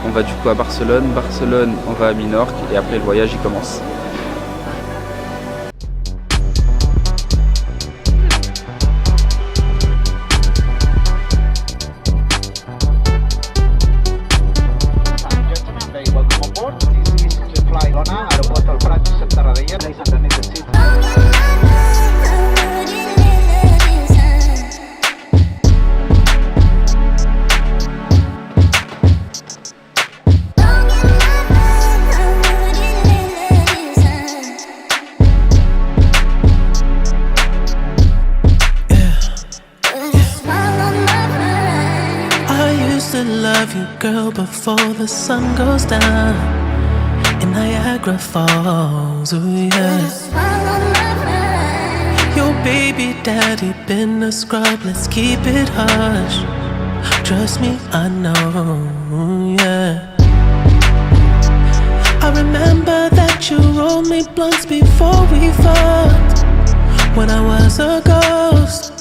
On va du coup à Barcelone, on va à Minorque et après le voyage il commence. Love you, girl, before the sun goes down in Niagara Falls, oh yeah. Your baby daddy been a scrub, let's keep it hush. Trust me, I know, yeah. I remember that you rolled me blunts before we fucked, when I was a ghost.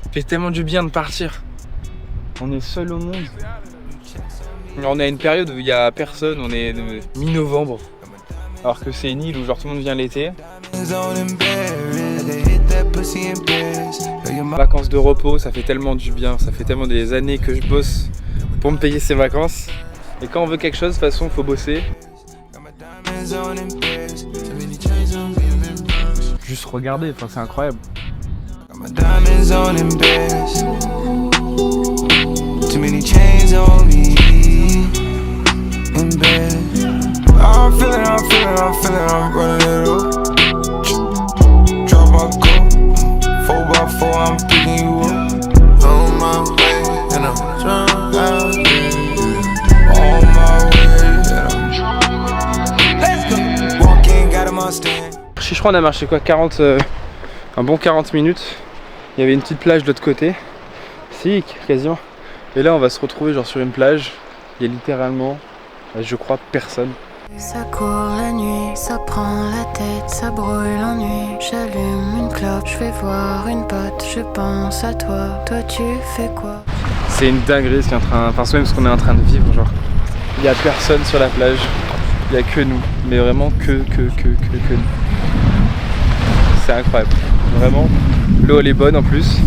Ça fait tellement du bien de partir. On est seul au monde. On est à une période où il n'y a personne, on est mi-novembre. Alors que c'est une île où genre tout le monde vient l'été. Vacances de repos, ça fait tellement du bien. Ça fait tellement des années que je bosse pour me payer ces vacances. Et quand on veut quelque chose, de toute façon, il faut bosser. Juste regarder, enfin, c'est incroyable. My diamonds on embarrassed. Too many chains on me. Embarrassed. I'm feeling, I'm running it up. Drop my cup. 4x4, I'm picking you up. On my way, and I'm drunk out. On my way, and I'm drunk. Let's go. Walking, got him on stand. Je crois qu'on a marché quoi, un bon 40 minutes. Il y avait une petite plage de l'autre côté. Si, quasiment. Et là on va se retrouver genre sur une plage. Il y a littéralement, je crois, personne. Ça court la nuit, ça prend la tête, ça brûle l'ennui. J'allume une clope, je vais voir une pote, je pense à toi. Toi tu fais quoi? C'est une dinguerie ce qui est en train, enfin c'est même ce qu'on est en train de vivre, genre. Il y a personne sur la plage, il y a que nous, mais vraiment que nous. C'est incroyable, vraiment. L'eau elle est bonne en plus.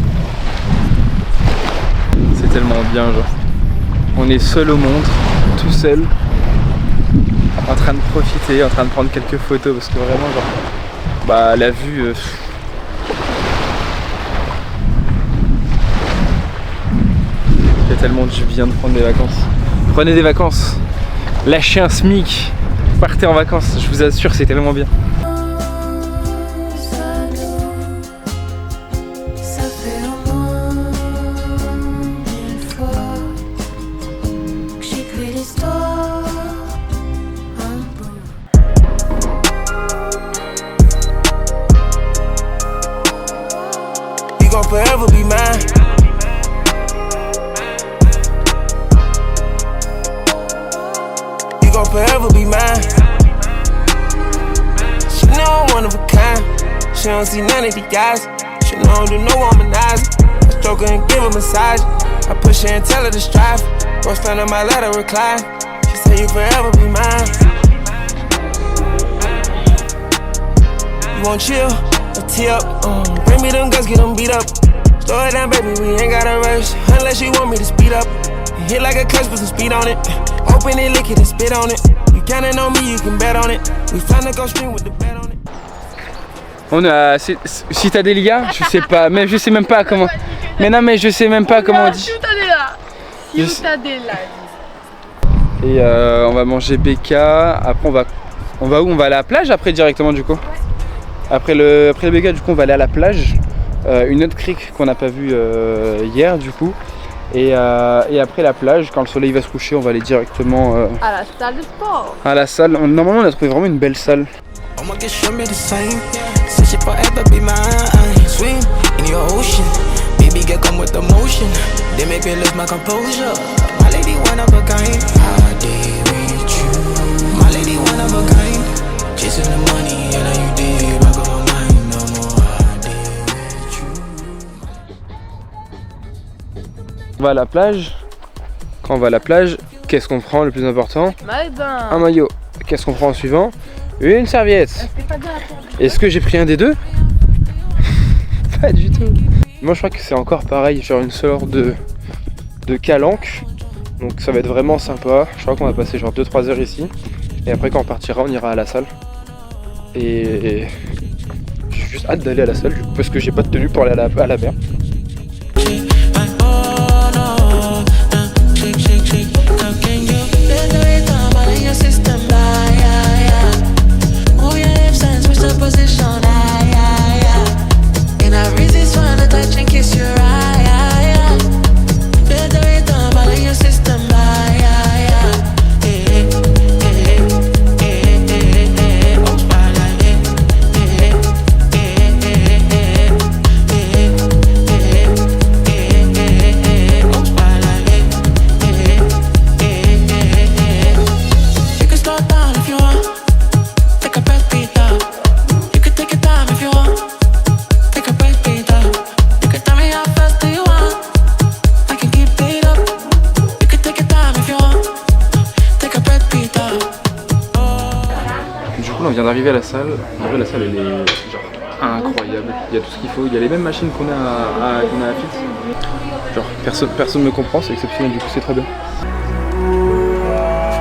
C'est tellement bien, genre. On est seul au monde, tout seul, en train de profiter, en train de prendre quelques photos parce que vraiment genre, bah la vue. Il y a tellement du bien de prendre des vacances. Prenez des vacances, lâchez un SMIC, partez en vacances, je vous assure c'est tellement bien. Forever be mine. You gon' forever be mine. She know I'm one of a kind. She don't see none of the guys. She know I don't do no womanizing. I stroke her and give her massage. I push her and tell her to strive. Roast under my letter recline. She say you forever be mine. You won't chill or tee up. Bring me them guns, get them beat up. Slow it down, baby, we ain't gotta rush. Unless you want me to speed up. Hit like a clutch with some speed on it. Open it, lick it and spit on it. You counting on me, you can bet on it. We finna go stream with the bet on it. On a Ciutadella, je sais pas, mais je sais même pas comment. Mais non, mais je sais même pas comment on dit. Ciutadella. Et on va manger BK. Après on va où? On va à la plage après directement du coup. Après le BK du coup on va aller à la plage. Une autre crique qu'on n'a pas vue hier du coup. Et après la plage, quand le soleil va se coucher, on va aller directement à la salle de sport. À la salle. Normalement on a trouvé vraiment une belle salle. Baby girl come with emotion. They make me lose my composure. My lady one of a kind. I did with you. My lady one of a kind. Chasing the money, and now you did. Back on my mind, no more. I did with you. On va à la plage. Quand on va à la plage, qu'est-ce qu'on prend le plus important? Un maillot. Qu'est-ce qu'on prend en suivant? Une serviette. Est-ce que j'ai pris un des deux? Pas du tout. Moi je crois que c'est encore pareil, genre une sorte de calanque. Donc ça va être vraiment sympa. Je crois qu'on va passer genre 2-3 heures ici. Et après quand on partira on ira à la salle. Et j'ai juste hâte d'aller à la salle du coup, parce que j'ai pas de tenue pour aller à la mer. On vient d'arriver à la salle. En vrai la salle elle est genre incroyable. Il y a tout ce qu'il faut. Il y a les mêmes machines qu'on a à Fit. Genre personne me comprend, c'est exceptionnel, du coup c'est très bien.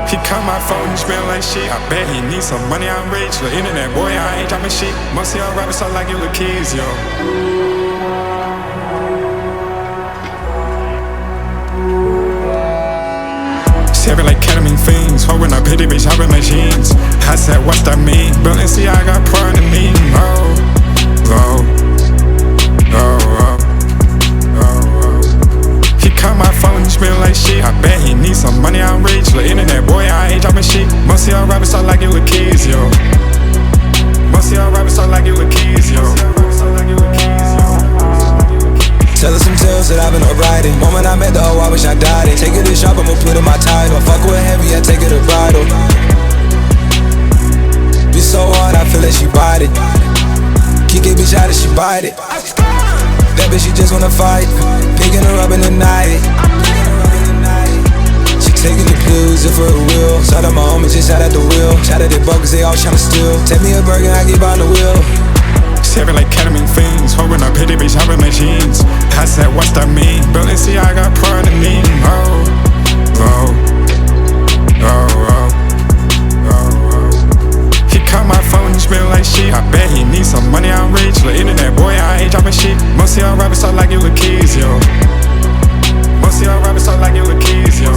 He call my phone, he smell like shit. I bet he needs some money, I'm rich. The internet boy, I ain't dropping shit. Must see all rapping so like you little kids, yo. Seven like ketamine fiends, holding up pity bitch, hopping my jeans. I said, what's that mean? Balenciaga got pride in me. He call my phone, he smell like shit. I bet he needs some money, I'm rich. The internet boy, I ain't dropping shit. Must see all rapping so like you little kids, yo. Must see all rapping so like you little kids, yo. Tell her some tales that I've been up riding. Moment I met the hoe, I wish I died it. Take her to shop, I'ma put in my title. Fuck with heavy, I take her to bridal. Be so hard, I feel like she bite it. Kick it, bitch out and she bite it. That bitch, she just wanna fight. Picking her up in the night. She taking the blues, if for real. Shout out my homies, just shout out the wheel. Shout out the buggers, they all tryna steal. Take me a burger, I get behind the wheel. Seven like ketamine fiends, holding up pity bitch, hopping my jeans. I said, what's that mean? Balenciaga got pride in me. He call my phone, he smell like shit. I bet he needs some money, I'm rich. The internet boy, I ain't dropping shit. Must see all rapping so like you little kids, yo. Must see all rapping so like you little kids, yo.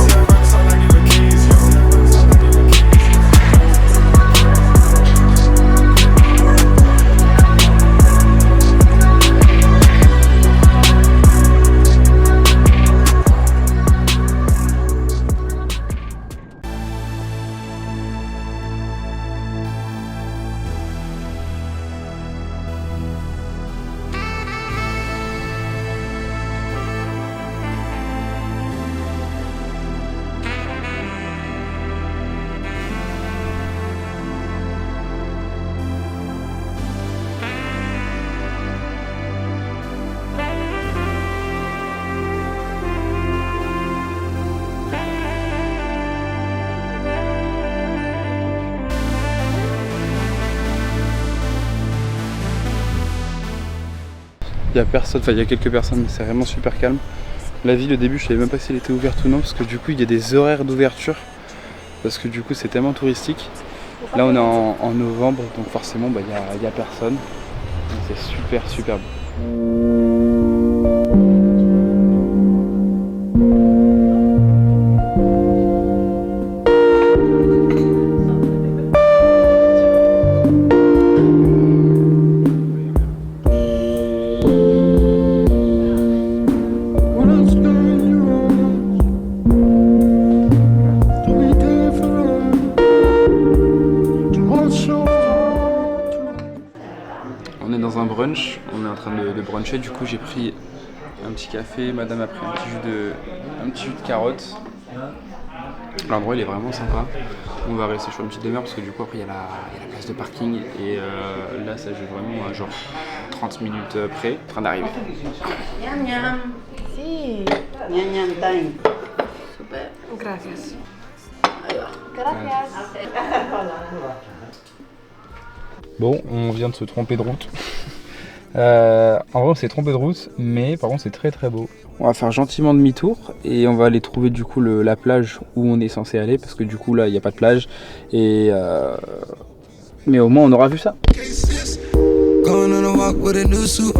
Il y a personne, enfin il y a quelques personnes, mais c'est vraiment super calme. La ville au début je savais même pas si elle était ouverte ou non, parce que du coup il y a des horaires d'ouverture, parce que du coup c'est tellement touristique. Là on est en novembre, donc forcément bah, y a personne. C'est super beau. On est dans un brunch, on est en train de bruncher, du coup j'ai pris un petit café, madame a pris un petit jus de carotte L'endroit il est vraiment sympa. On va rester sur une petite demi-heure parce que du coup après il y a la place de parking et là ça joue vraiment à genre 30 minutes près, en train d'arriver. Miam miam. Si. Ñam ñam time. Super. Gracias. Gracias. Bon, on vient de se tromper de route. En vrai on s'est trompé de route, mais par contre c'est très très beau. On va faire gentiment demi-tour et on va aller trouver du coup la plage où on est censé aller parce que du coup là il n'y a pas de plage et mais au moins on aura vu ça. Going on a walk with a new suit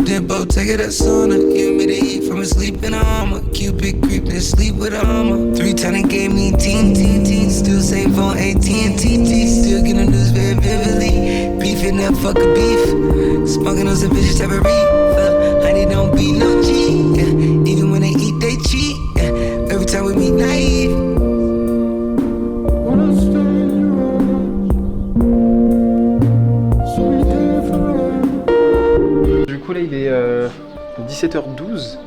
Dempo, take it a sauna. Give me the heat from a sleep in a armor. Cupid creeping sleep with a armor. 3 times gave me teen. Still same phone AT&T. Still getting news very vividly. Beefing that fuck a beef. Smoking on some bitches type of reefer. Honey don't be no G. Yeah. Even when they eat they cheat. Yeah. Every time we meet naive. Du coup là il est 17h12,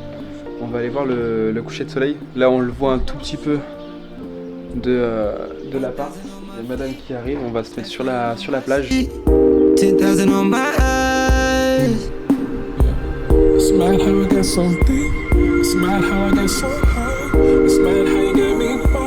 on va aller voir le coucher de soleil. Là on le voit un tout petit peu de l'appart. Il y a madame qui arrive, on va se mettre sur la plage. 10,000 on my eyes. It's mad how I got so deep. It's mad how I got so high. It's mad how you get me high.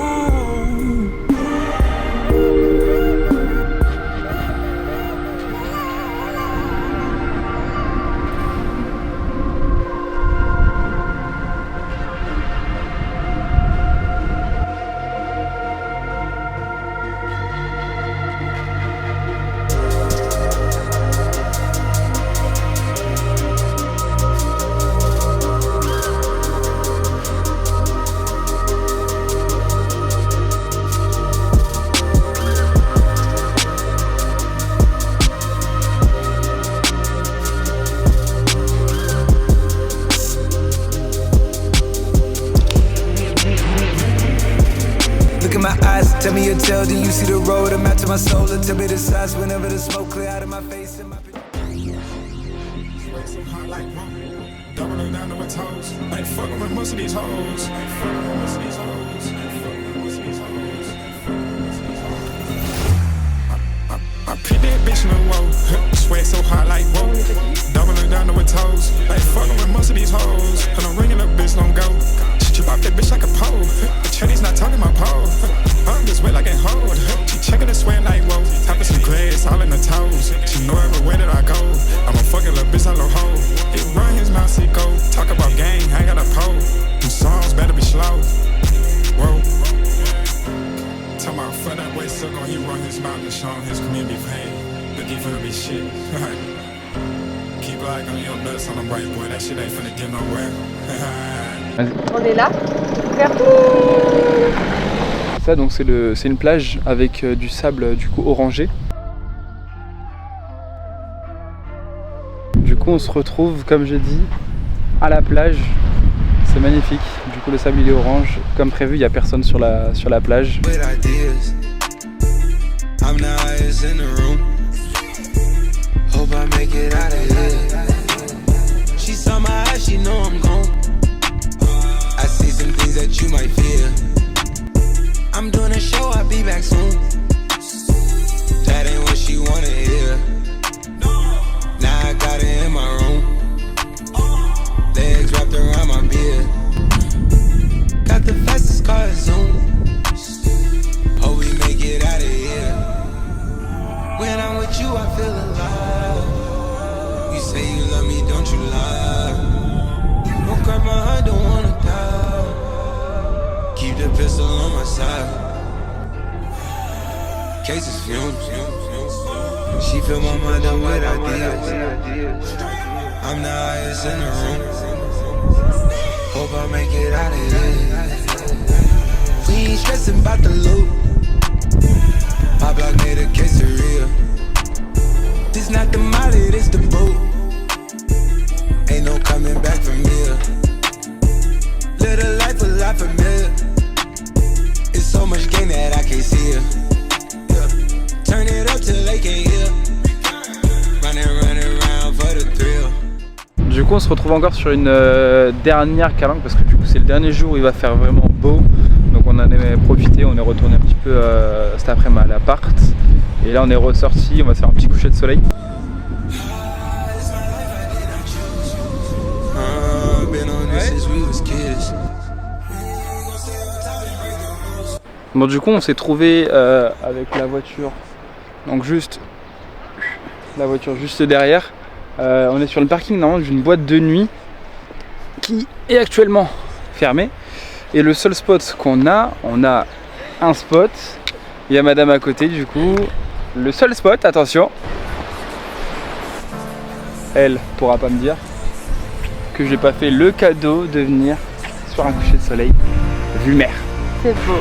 Tell me your tale, then you see the road. I'm out to my soul. Tell me the size whenever the smoke clear out of my face. And my Doubling down on my toes. I ain't fucking with most of these hoes. I picked that bitch in the whoa. Sweat so hot like whoa. Doubling down on my toes. I ain't fucking with most of these hoes. And I'm ringing up bitch, don't go. She chip off that bitch like a pole. The Chinese not talking my pole. I'm just wet like a hold. She checking the sweat like whoa. Tapping some glass all in the toes. She know everywhere that I go. I'm a fucking little bitch, I low hoe. It run his mouth, he go. Talk about gang, I got a pole. Them songs better be slow. Whoa. Tell my friend that way suck on, he run his mouth and show his community pain. Looking for the be shit. Keep like on your nuts on the right boy, that shit ain't finna get nowhere. On est là. Ça donc c'est une plage avec du sable du coup orangé. Du coup on se retrouve comme j'ai dit à la plage. C'est magnifique. Du coup le sable il est orange. Comme prévu il n'y a personne sur la plage. I'm doing a show, I'll be back soon. That ain't what she wanna hear. Now I got it in my room. Legs wrapped around my beard. Got the fastest car Zoom. Hope we make it out of here. When I'm with you, I feel alive. You say you love me, don't you lie? Don't cry my heart, don't wanna die. Keep the pistol on my side. Cases fumes. She fill my mind up with ideas. I'm the highest in the room. Hope I make it out of here. We ain't stressing about the loot. My block made a quesadilla. This not the molly, this the boot. Ain't no coming back from here. Live a life a lot familiar. It's so much gain that I can't see it. Yeah. Turn it up till they can't hear. Running around for the thrill. Du coup on se retrouve encore sur une dernière calanque parce que du coup c'est c'est le dernier jour où il va faire vraiment beau. Donc on en a profité, on est retourné un petit peu cet après-midi à l'appart. Et là on est ressorti, on va se faire un petit coucher de soleil. Bon du coup on s'est trouvé avec la voiture, donc juste la voiture juste derrière. On est sur le parking normalement d'une boîte de nuit qui est actuellement fermée. Et le seul spot qu'on a, on a un spot. Il y a madame à côté du coup. Le seul spot, attention. Elle pourra pas me dire que je n'ai pas fait le cadeau de venir sur un coucher de soleil vue mer. C'est beau.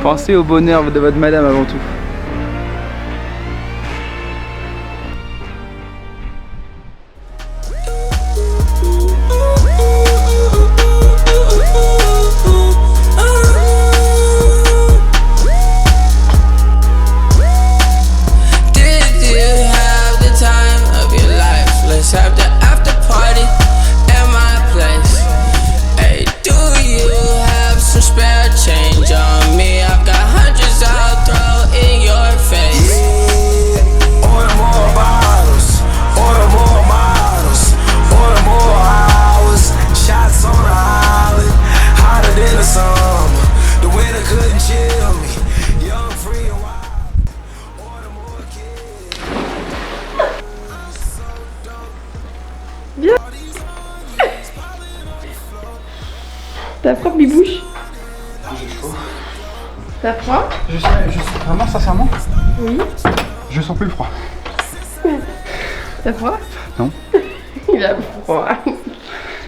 Pensez au bonheur de votre madame avant tout. T'as froid, Bibouche? J'ai chaud. T'as froid? Je sens vraiment sincèrement. Oui. Je sens plus le froid. T'as froid? Non. Il a froid.